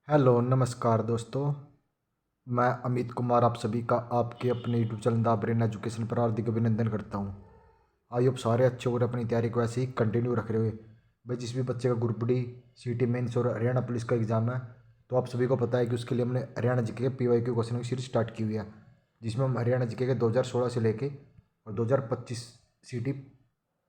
Hello नमस्कार दोस्तों। मैं अमित कुमार आप सभी का आपके अपने YouTube channel the brain education पर हार्दिक अभिनंदन करता हूं। आई होप सारे अच्छे हो रहे, अपनी तैयारी को ऐसे ही कंटिन्यू रख रहे हुए। भाई जिस भी बच्चे का ग्रुप डी सीटी मेंस और हरियाणा पुलिस का एग्ज़ाम है, तो आप सभी को पता है कि उसके लिए हमने हरियाणा जीके के PYQ क्वेश्चन की सीरीज स्टार्ट की हुई है, जिसमें हम हरियाणा जीके के 2016 से लेके और 2025 सिटी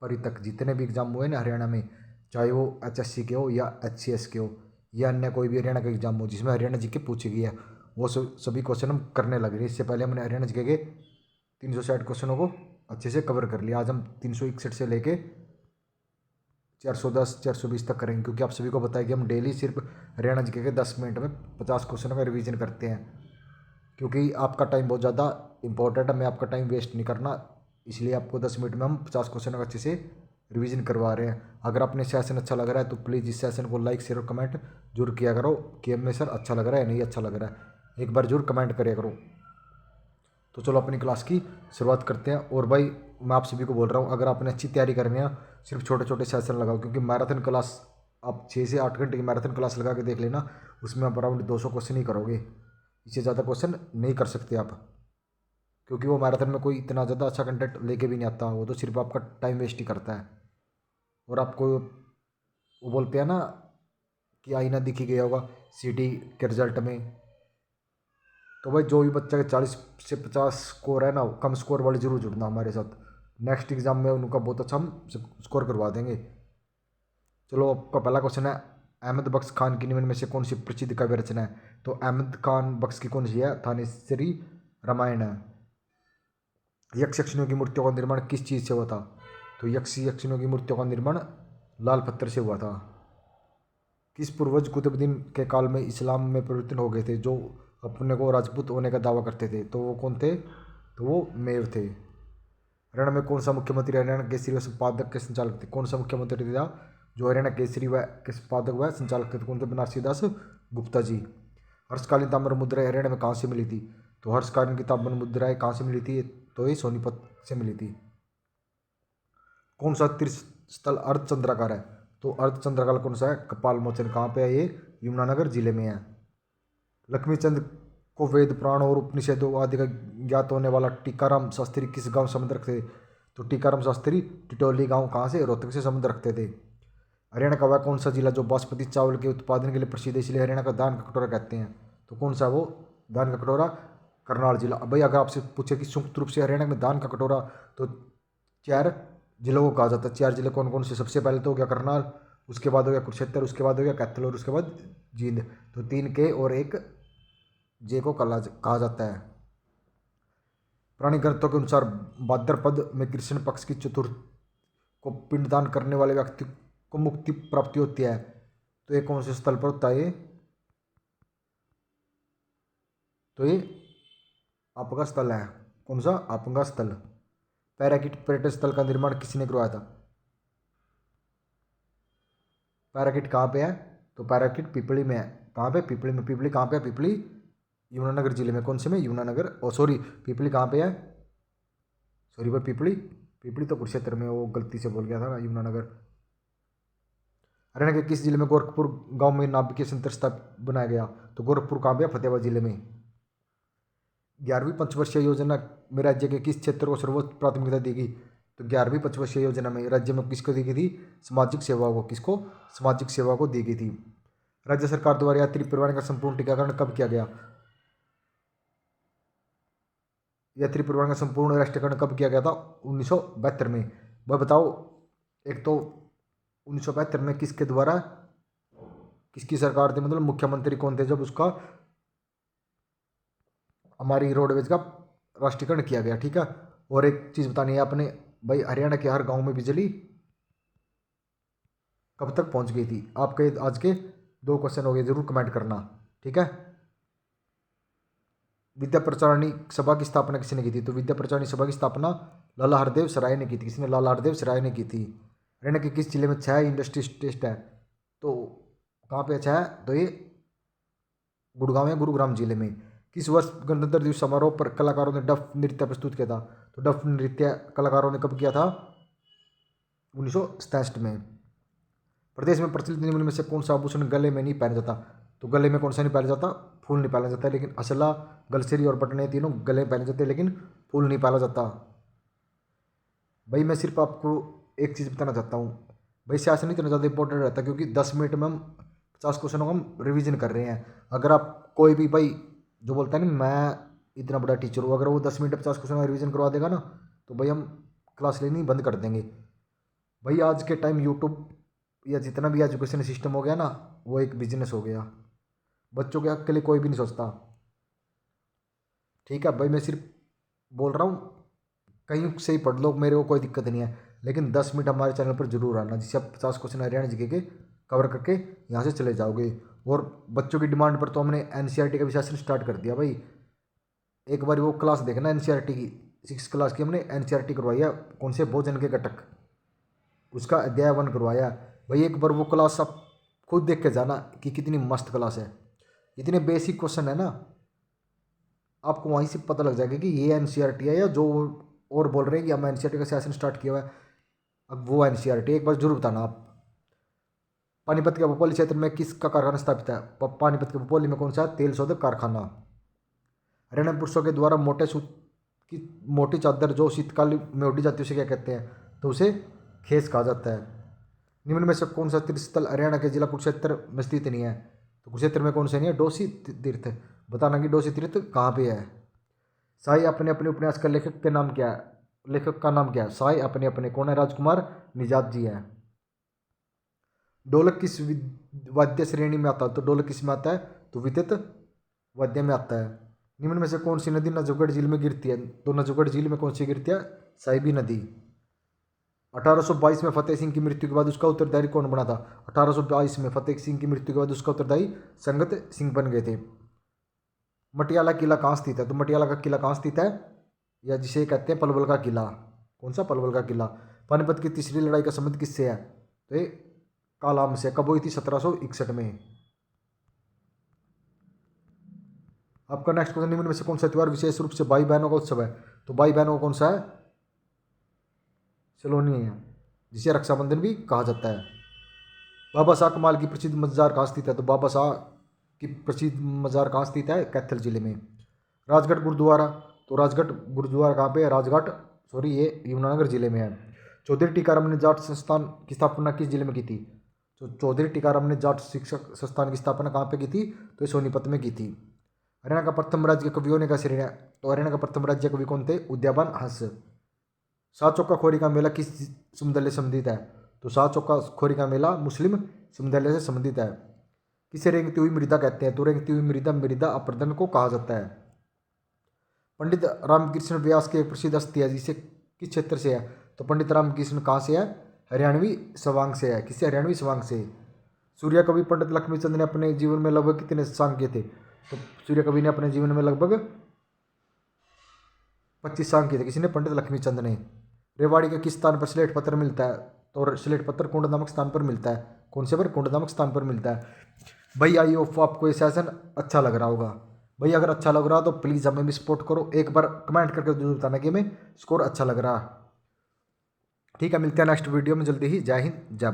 परी तक जितने भी एग्ज़ाम हुए ना हरियाणा में, चाहे वो HSC के हो या HCS के हो या अन्य कोई भी हरियाणा का एग्जाम हो जिसमें हरियाणा जीके पूछी गई है, वो सभी क्वेश्चन हम करने लग रहे हैं। इससे पहले हमने हरियाणा जीके के 360 क्वेश्चनों को अच्छे से कवर कर लिया। आज हम 361 से लेके 410 420 तक करेंगे, क्योंकि आप सभी को पता है कि हम डेली सिर्फ हरियाणा जीके के 10 मिनट में 50 क्वेश्चनों का रिवीजन करते हैं। क्योंकि आपका टाइम बहुत ज़्यादा इंपॉर्टेंट है, मैं आपका टाइम वेस्ट नहीं करना, इसलिए आपको 10 मिनट में हम 50 क्वेश्चन का अच्छे से रिवीजन करवा रहे हैं। अगर आपने सेशन अच्छा लग रहा है तो प्लीज़ इस सेशन को लाइक शेयर और कमेंट जरूर किया करो कि हमें सर अच्छा लग रहा है या नहीं अच्छा लग रहा है, एक बार जरूर कमेंट करिए करो। तो चलो अपनी क्लास की शुरुआत करते हैं। और भाई मैं आप सभी को बोल रहा हूँ, अगर आपने अच्छी तैयारी करनी है सिर्फ छोटे छोटे सेशन लगाओ, क्योंकि मैराथन क्लास आप 6 से 8 घंटे की मैराथन क्लास लगा के देख लेना, उसमें आप अराउंड 200 क्वेश्चन ही करोगे, इससे ज़्यादा क्वेश्चन नहीं कर सकते आप। क्योंकि वो मैराथन में कोई इतना ज़्यादा अच्छा कंटेंट लेके भी नहीं आता, वो तो सिर्फ आपका टाइम वेस्ट ही करता है। और आपको वो बोलते हैं ना कि आईना दिख ही गया होगा सीटी के रिजल्ट में। तो भाई जो भी बच्चा के 40 से 50 स्कोर है ना, कम स्कोर वाले जरूर जुड़ना हमारे साथ, नेक्स्ट एग्जाम में उनका बहुत अच्छा हम स्कोर करवा देंगे। चलो आपका पहला क्वेश्चन है, अहमद बख्श खान की निम्न में से कौन सी प्रसिद्ध काव्य रचना है? तो अहमद खान बख्श की कौन सी है? थानेश्वरी रामायण है। यक्ष यक्षिणियों की मूर्तियों का निर्माण किस चीज़ से हुआ था? तो यक्ष यक्षिणियों की मूर्तियों का निर्माण लाल पत्थर से हुआ था। किस पूर्वज कुतुबुद्दीन के काल में इस्लाम में परिवर्तन हो गए थे, जो अपने को राजपूत होने का दावा करते थे? तो वो कौन थे? तो वो मेव थे। हरियाणा में कौन सा मुख्यमंत्री हरियाणा केसरी व संपादक के संचालक थे? कौन सा मुख्यमंत्री था जो हरियाणा केसरी व के संपादक व संचालक थे? तो कौन थे? बनारसी दास गुप्ता जी। हर्षकालीन ताम्र मुद्राएं हरियाणा में कहाँ से मिली थी? तो हर्षकालीन की ताम्र मुद्राएं कहाँ से मिली थी? तो ये सोनीपत से मिली थी। कौन सा तीर्थ स्थल अर्धचंद्राकार है? तो अर्धचंद्राकार कौन सा है? कपाल मोचन। कहाँ पे है ये? यमुनानगर जिले में है। लक्ष्मीचंद को वेद पुराण और उपनिषदों आदि का ज्ञात होने वाला टीकाराम शास्त्री किस गांव संबंध रखते थे? तो टीकाराम शास्त्री टिटोली गांव कहाँ से? रोहतक से संबंध रखते थे। हरियाणा का वह कौन सा जिला जो बासमती चावल के उत्पादन के लिए प्रसिद्ध है, इसलिए हरियाणा का दान का कटोरा कहते हैं? तो कौन सा वो दान का कटोरा? करनाल जिला। अब भाई अगर आपसे पूछे कि संयुक्त रूप से हरियाणा में दान का कटोरा, तो 4 जिलों को कहा जाता है। 4 जिले कौन कौन से? सबसे पहले तो हो गया करनाल, उसके बाद हो गया कुरुक्षेत्र, उसके बाद हो गया कैथल और उसके बाद जींद। तो 3 के और 1 जे को कहा जाता है। पुरानी ग्रंथों के अनुसार भाद्रपद में कृष्ण पक्ष की चतुर्थ को पिंडदान करने वाले व्यक्ति को मुक्ति प्राप्ति होती है। तो ये कौन से स्थल पर होता है ये? तो ये आपका स्थल है। कौन सा? आपका स्थल। पैराकिट पर्यटन स्थल का निर्माण किसने करवाया था? पैराकिट कहाँ पे है? तो पैराकिट पिपली में है। कहाँ पे? पिपली में। पिपली कहाँ पे है? पिपली यमुनानगर जिले में। कौन से में? यमुनानगर। ओ सॉरी, पिपली कहाँ पे है? सॉरी भाई, पिपली पिपली तो कुरुक्षेत्र में, वो गलती से बोल गया था ना, यमुनानगर। हरियाणा के किस जिले में गोरखपुर गांव में नाभिकीय संतर स्थापित बनाया गया? तो गोरखपुर कहाँ पे है? फतेहाबाद जिले में। 11वीं पंचवर्षीय योजना में राज्य के किस क्षेत्र को सर्वोच्च प्राथमिकता दी गई? तो 11वीं पंचवर्षीय योजना में राज्य में किसको दी गई थी? सामाजिक सेवाओं को। किसको? सामाजिक सेवा को दी गई थी। राज्य सरकार द्वारा यात्री परिवहन का संपूर्ण टीकाकरण कब किया गया? यात्री परिवहन का संपूर्ण राष्ट्रीयकरण कब किया गया था? 1972 में। वह बताओ, एक तो 1972 में किसके द्वारा, किसकी सरकार थी, मतलब मुख्यमंत्री कौन थे जब उसका हमारी रोडवेज का राष्ट्रीयकरण किया गया? ठीक है। और एक चीज़ बतानी है आपने, भाई हरियाणा के हर गांव में बिजली कब तक पहुंच गई थी? आपके आज के 2 क्वेश्चन हो गए, जरूर कमेंट करना। ठीक है। विद्या प्रचारिणी सभा की स्थापना किसने की थी? तो विद्या प्रचारिणी सभा की स्थापना लाला हरदेव सराय ने की थी। किसने? लाला हरदेव सराय ने की थी। हरियाणा के किस जिले में 6 इंडस्ट्री टेस्ट है? तो कहाँ पे 6 है? तो ये गुड़गांव या गुरुग्राम जिले में। किस वर्ष गणतंत्र दिवस समारोह पर कलाकारों ने डफ नृत्य प्रस्तुत किया था? तो डफ नृत्य कलाकारों ने कब किया था? 1967 में। प्रदेश में प्रचलित नियमों में से कौन सा आभूषण गले में नहीं पहना जाता? तो गले में कौन सा नहीं पहना जाता, फूल नहीं पहना जाता। लेकिन असला, गलसरी और बटने तीनों गले में पहने जाते हैं, लेकिन फूल नहीं पहना जाता। भाई मैं सिर्फ आपको एक चीज़ बताना चाहता हूँ, भाई शासन इतना ज़्यादा इंपॉर्टेंट रहता है क्योंकि 10 मिनट में हम 50 क्वेश्चनों का हम रिवीजन कर रहे हैं। अगर आप कोई भी भाई जो बोलता है ना मैं इतना बड़ा टीचर हूँ, अगर वो 10 मिनट में 50 क्वेश्चन का रिवीजन करवा देगा ना, तो भाई हम क्लास लेनी बंद कर देंगे। भाई आज के टाइम यूट्यूब या जितना भी एजुकेशन सिस्टम हो गया ना, वो एक बिजनेस हो गया। बच्चों के हक के लिए कोई भी नहीं सोचता। ठीक है भाई, मैं सिर्फ बोल रहा हूँ कहीं से ही पढ़ लो, मेरे को कोई दिक्कत नहीं है, लेकिन 10 मिनट हमारे चैनल पर जरूर आना, जिससे आप 50 क्वेश्चन हरियाणा जीके के कवर करके यहाँ से चले जाओगे। और बच्चों की डिमांड पर तो हमने एनसीईआरटी का भी सेशन स्टार्ट कर दिया भाई। एक बार वो क्लास देखना एनसीईआरटी की, 6 क्लास की हमने एनसीईआरटी करवाई है, कौन से भोजन के घटक, उसका अध्याय 1 करवाया भाई। एक बार वो क्लास आप खुद देख के जाना कि कितनी मस्त क्लास है। इतने बेसिक क्वेश्चन है ना, आपको वहीं से पता लग जाएगा कि ये एनसीईआरटी है या जो और बोल रहे हैं कि हम एनसीईआरटी का सेशन स्टार्ट किया हुआ है, अब वो एनसीईआरटी एक बार जरूर बताना आप। पानीपत के भोपाली क्षेत्र में किसका कारखाना स्थापित है? पानीपत के भोपाली में कौन सा तेल शोधक कारखाना? हरियाणा में पुरुषों के द्वारा मोटे सूत की मोटी चादर जो शीतकाल में ओढ़ी जाती है उसे क्या कहते हैं? तो उसे खेस कहा जाता है। निम्न में से कौन सा तीर्थस्थल हरियाणा के जिला कुरुक्षेत्र में स्थित नहीं है? तो कुरुक्षेत्र में कौन सा नहीं है? डोसी तीर्थ। बताना कि डोसी तीर्थ कहाँ पे है। साई अपने अपने उपन्यास का लेखक के नाम क्या है? लेखक का नाम क्या है? साई अपने अपने कौन है? राजकुमार निजात जी है। ढोलक किस वाद्य श्रेणी में आता है? तो ढोलक किस में आता है? तो विद्युत वाद्य में आता है। निम्न में से कौन सी नदी नजफगढ़ झील में गिरती है? तो नजफगढ़ झील में कौन सी गिरती है? साहिबी नदी। 1822 में फतेह सिंह की मृत्यु के बाद उसका उत्तरदायी कौन बना था? 1822 में फतेह सिंह की मृत्यु के बाद उसका उत्तरदायी संगत सिंह बन गए थे। मटियाला किला कहाँ स्थित है? तो मटियाला का किला कहाँ स्थित है? या जिसे कहते हैं पलवल का किला। कौन सा? पलवल का किला। पानीपत की तीसरी लड़ाई का संबंध किससे है? तो ये कालाम से। कब हुई थी? 1761 में। आपका नेक्स्ट क्वेश्चन, निम्न में से कौन सा त्योहार विशेष रूप से भाई बहनों का उत्सव है? तो भाई बहनों का कौन सा है? सलोनी है, जिसे रक्षाबंधन भी कहा जाता है। बाबा शाह कमाल की प्रसिद्ध मजार कहाँ स्थित है? तो बाबा शाह की प्रसिद्ध मजार कहाँ स्थित है? कैथल जिले में। राजगढ़ गुरुद्वारा, तो राजगढ़ गुरुद्वारा कहाँ पे है? राजघाट, सॉरी ये यमुनानगर जिले में है। चौधरी टीकाराम ने जाट संस्थान की स्थापना किस जिले में की थी? तो चौधरी टीकाराम ने जाट शिक्षक संस्थान की स्थापना कहाँ पे की थी? तो सोनीपत में की थी। हरियाणा का प्रथम राज्य कवियों ने का श्रेणी है? तो हरियाणा का प्रथम राज्य कवि कौन थे? उद्याबान हंस। सात चौका खोरी का मेला किस समुदाय से संबंधित है? तो सात चौका खोरी का मेला मुस्लिम समुदाय से संबंधित है। किसे रेंगती हुई मृदा कहते हैं? तो रेंगती हुई मृदा मृदा अपर्दन को कहा जाता है। पंडित रामकृष्ण व्यास के प्रसिद्ध हस्ती है जिसे किस क्षेत्र से है? तो पंडित रामकृष्ण कहाँ से है? हरियाणवी सवांग से है। किससे? हरियाणवी सवांग से। सूर्य कवि पंडित लक्ष्मीचंद ने अपने जीवन में लगभग कितने सांग किए थे? तो सूर्य कवि ने अपने जीवन में लगभग 25 सांग किए थे। किसी ने? पंडित लक्ष्मीचंद ने। रेवाड़ी के किस स्थान पर स्लेट पत्थर मिलता है? तो स्लेट पत्थर कुंड नामक स्थान पर मिलता है। कौन से पर? कुंड नामक स्थान पर मिलता है। भाई आई होप आपको ये सेशन अच्छा लग रहा होगा। भाई अगर अच्छा लग रहा तो प्लीज़ हमें भी सपोर्ट करो, एक बार कमेंट करके जरूर बताना कि हमें स्कोर अच्छा लग रहा। ठीक है, मिलते हैं नेक्स्ट वीडियो में जल्दी ही। जय हिंद, जय भारत।